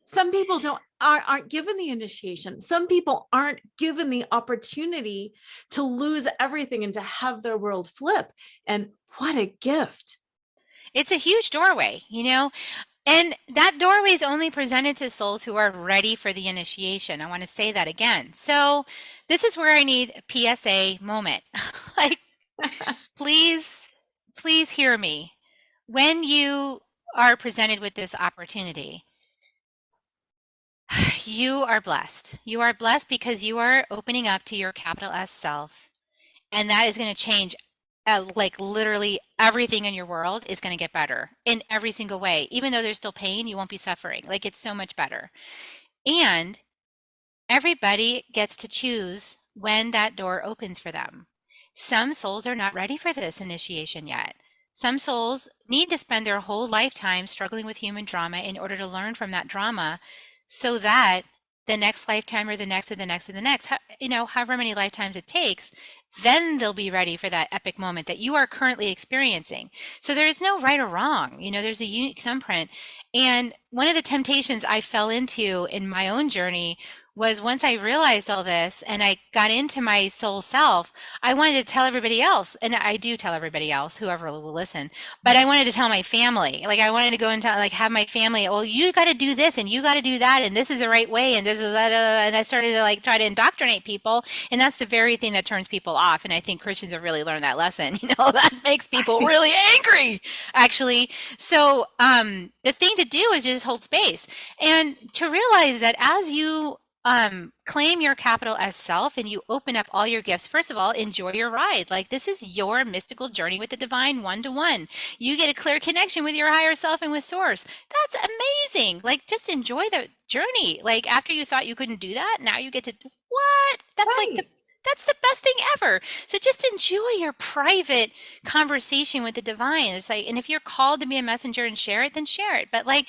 Some people aren't given the initiation. Some people aren't given the opportunity to lose everything and to have their world flip. And what a gift. It's a huge doorway, and that doorway is only presented to souls who are ready for the initiation. I want to say that again. So this is where I need a PSA moment. Like, please hear me. When you are presented with this opportunity, you are blessed. You are blessed because you are opening up to your capital S self. And that is going to change, like literally everything in your world is going to get better in every single way. Even though there's still pain, you won't be suffering. Like it's so much better. And everybody gets to choose when that door opens for them. Some souls are not ready for this initiation yet. Some souls need to spend their whole lifetime struggling with human drama in order to learn from that drama so that the next lifetime or the next or the next or the next, however many lifetimes it takes, then they'll be ready for that epic moment that you are currently experiencing. So there is no right or wrong. There's a unique thumbprint. And one of the temptations I fell into in my own journey was once I realized all this and I got into my soul self, I wanted to tell everybody else, and I do tell everybody else, whoever will listen, but I wanted to tell my family. Like I wanted to go and have my family, well, you got to do this and you got to do that and this is the right way and this is that, and I started to try to indoctrinate people, and that's the very thing that turns people off. And I think Christians have really learned that lesson. That makes people really angry, actually. So the thing to do is just hold space and to realize that as you claim your capital S self and you open up all your gifts. First of all, enjoy your ride. Like, this is your mystical journey with the divine, one-to-one. You get a clear connection with your higher self and with source. That's amazing. Like, just enjoy the journey. Like, after you thought you couldn't do that, now you get to, what? Right. That's the best thing ever. So just enjoy your private conversation with the divine. It's like, and if you're called to be a messenger and share it, then share it. But like,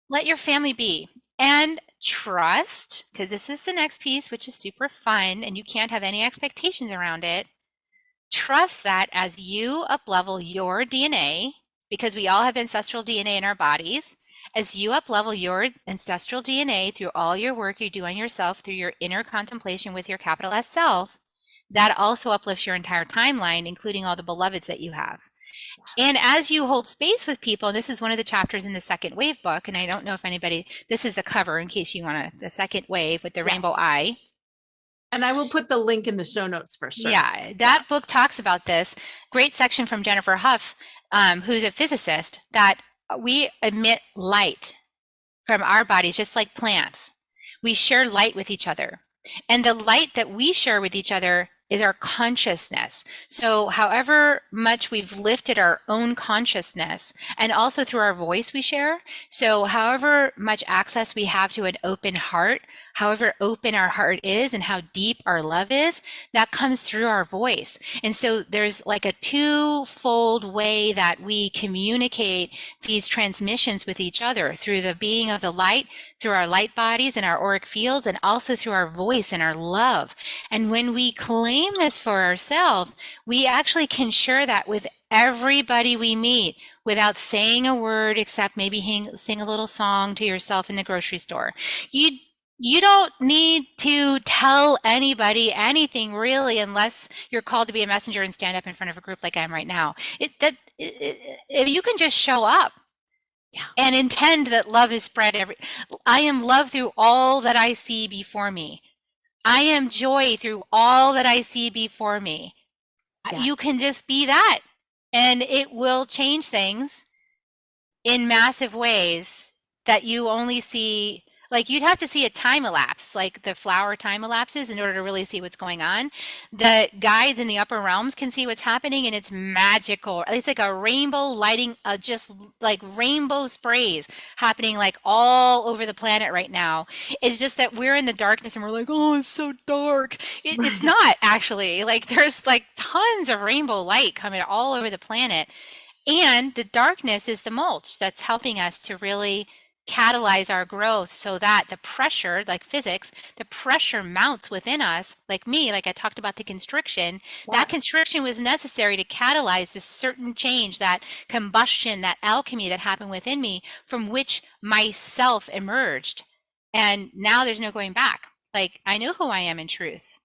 let your family be. And trust, because this is the next piece, which is super fun, and you can't have any expectations around it. Trust that as you uplevel your DNA, because we all have ancestral DNA in our bodies, as you uplevel your ancestral DNA through all your work you do on yourself, through your inner contemplation with your capital S self, that also uplifts your entire timeline, including all the beloveds that you have. And as you hold space with people, and this is one of the chapters in the Second Wave book, and I don't know if anybody, this is the cover in case you want to, the Second Wave with the rainbow eye. And I will put the link in the show notes for sure. Yeah, that book talks about this. Great section from Jennifer Huff, who's a physicist, that we emit light from our bodies, just like plants. We share light with each other. And the light that we share with each other is our consciousness. So however much we've lifted our own consciousness, and also through our voice we share. So however much access we have to an open heart, however open our heart is and how deep our love is, that comes through our voice. And so there's like a twofold way that we communicate these transmissions with each other, through the being of the light, through our light bodies and our auric fields, and also through our voice and our love. And when we claim this for ourselves, we actually can share that with everybody we meet without saying a word, except maybe sing a little song to yourself in the grocery store. You don't need to tell anybody anything really, unless you're called to be a messenger and stand up in front of a group like I am right now. If you can just show up, yeah, and intend that love is spread I am love through all that I see before me. I am joy through all that I see before me. Yeah. You can just be that, and it will change things in massive ways that you only see. Like, you'd have to see a time elapse, like the flower time elapses, in order to really see what's going on. The guides in the upper realms can see what's happening, and it's magical. It's like a rainbow lighting, just like rainbow sprays happening like all over the planet right now. It's just that we're in the darkness and we're like, oh, it's so dark. It's not actually. Like, there's like tons of rainbow light coming all over the planet. And the darkness is the mulch that's helping us to really catalyze our growth, so that the pressure, like physics, the pressure mounts within us, like me, like I talked about the constriction. Yeah. That constriction was necessary to catalyze this certain change, that combustion, that alchemy that happened within me, from which myself emerged. And now there's no going back. Like, I know who I am in truth.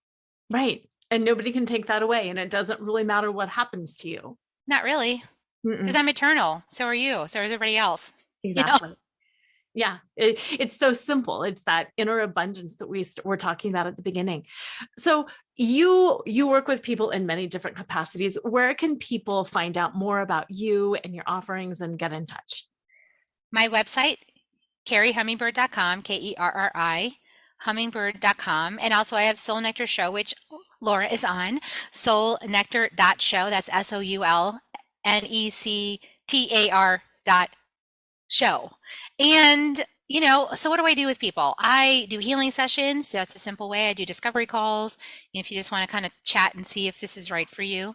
Right. And nobody can take that away. And it doesn't really matter what happens to you. Not really. Because I'm eternal. So are you. So is everybody else. Exactly. You know? Yeah, it's so simple. It's that inner abundance that we were talking about at the beginning. So you work with people in many different capacities. Where can people find out more about you and your offerings and get in touch? My website, KerriHummingbird.com, Kerri, hummingbird.com. And also I have Soul Nectar Show, which Laura is on, soulnectar.show. That's SOULNECTAR.show. And, you know, so what do I do with people? I do healing sessions. That's a simple way. I do discovery calls if you just want to kind of chat and see if this is right for you.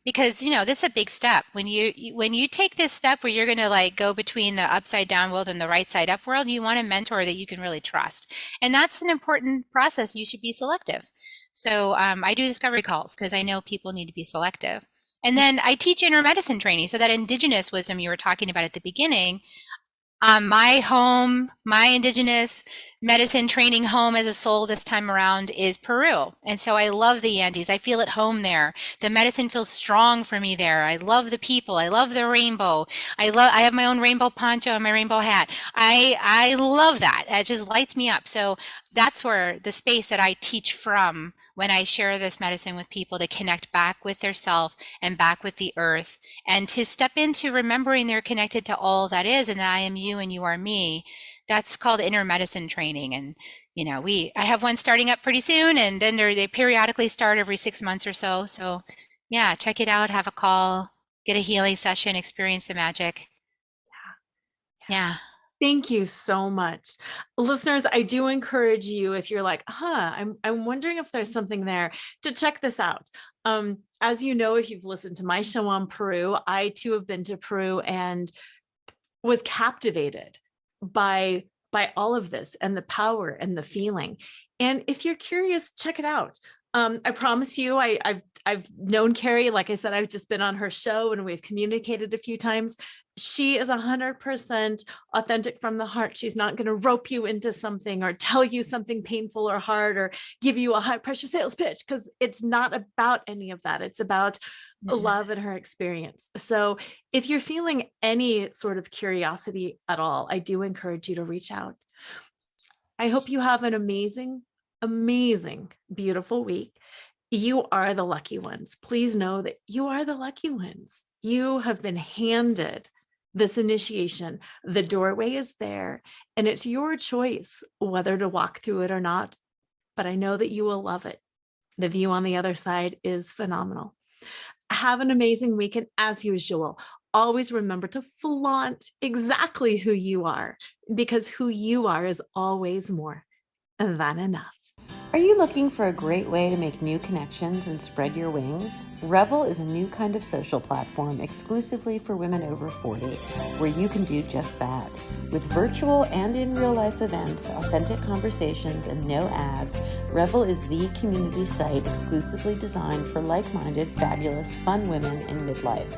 Because, you know, this is a big step. When you take this step where you're going to like go between the upside down world and the right side up world, you want a mentor that you can really trust. And that's an important process. You should be selective. So I do discovery calls because I know people need to be selective. And then I teach inner medicine training. So that indigenous wisdom you were talking about at the beginning, my home, my indigenous medicine training home as a soul this time around is Peru. And so I love the Andes. I feel at home there. The medicine feels strong for me there. I love the people. I love the rainbow. I have my own rainbow poncho and my rainbow hat. I love that. It just lights me up. So that's where the space that I teach from when I share this medicine with people, to connect back with their self and back with the earth, and to step into remembering they're connected to all that is, and that I am you and you are me. that's called inner medicine training. And, I have one starting up pretty soon, and then they periodically start every 6 months or so. So yeah, check it out, have a call, get a healing session, experience the magic. Yeah. Thank you so much. Listeners, I do encourage you, if you're like, I'm wondering if there's something there, to check this out. As you know, if you've listened to my show on Peru, I too have been to Peru and was captivated by all of this and the power and the feeling. And if you're curious, check it out. I promise you, I've known Kerri. Like I said, I've just been on her show and we've communicated a few times. She is 100% authentic from the heart. She's not going to rope you into something or tell you something painful or hard or give you a high pressure sales pitch, because it's not about any of that. It's about love and her experience. So if you're feeling any sort of curiosity at all, I do encourage you to reach out. I hope you have an amazing, beautiful week. You are the lucky ones. Please know that you are the lucky ones. You have been handed this initiation. The doorway is there, and it's your choice whether to walk through it or not. But I know that you will love it. The view on the other side is phenomenal. Have an amazing week. And as usual, always remember to flaunt exactly who you are, because who you are is always more than enough. Are you looking for a great way to make new connections and spread your wings? Revel is a new kind of social platform exclusively for women over 40, where you can do just that. With virtual and in real life events, authentic conversations, and no ads, Revel is the community site exclusively designed for like-minded, fabulous, fun women in midlife.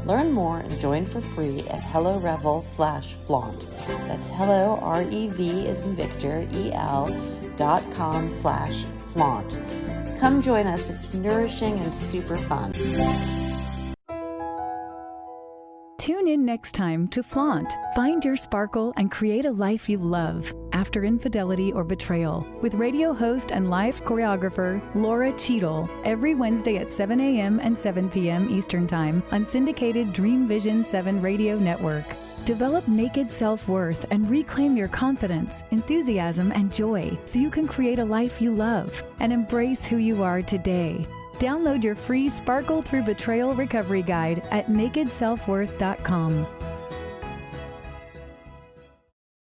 Learn more and join for free at HelloRevel/flaunt. That's hello, REV as in Victor, EL.com/flaunt. Come join us. It's nourishing and super fun. Tune in next time to Flaunt. Find your sparkle and create a life you love after infidelity or betrayal with radio host and life choreographer Laura Cheadle every Wednesday at 7 a.m. and 7 p.m. Eastern Time on syndicated Dream Vision 7 radio network. Develop naked self-worth and reclaim your confidence, enthusiasm, and joy so you can create a life you love and embrace who you are today. Download your free Sparkle Through Betrayal Recovery Guide at nakedselfworth.com.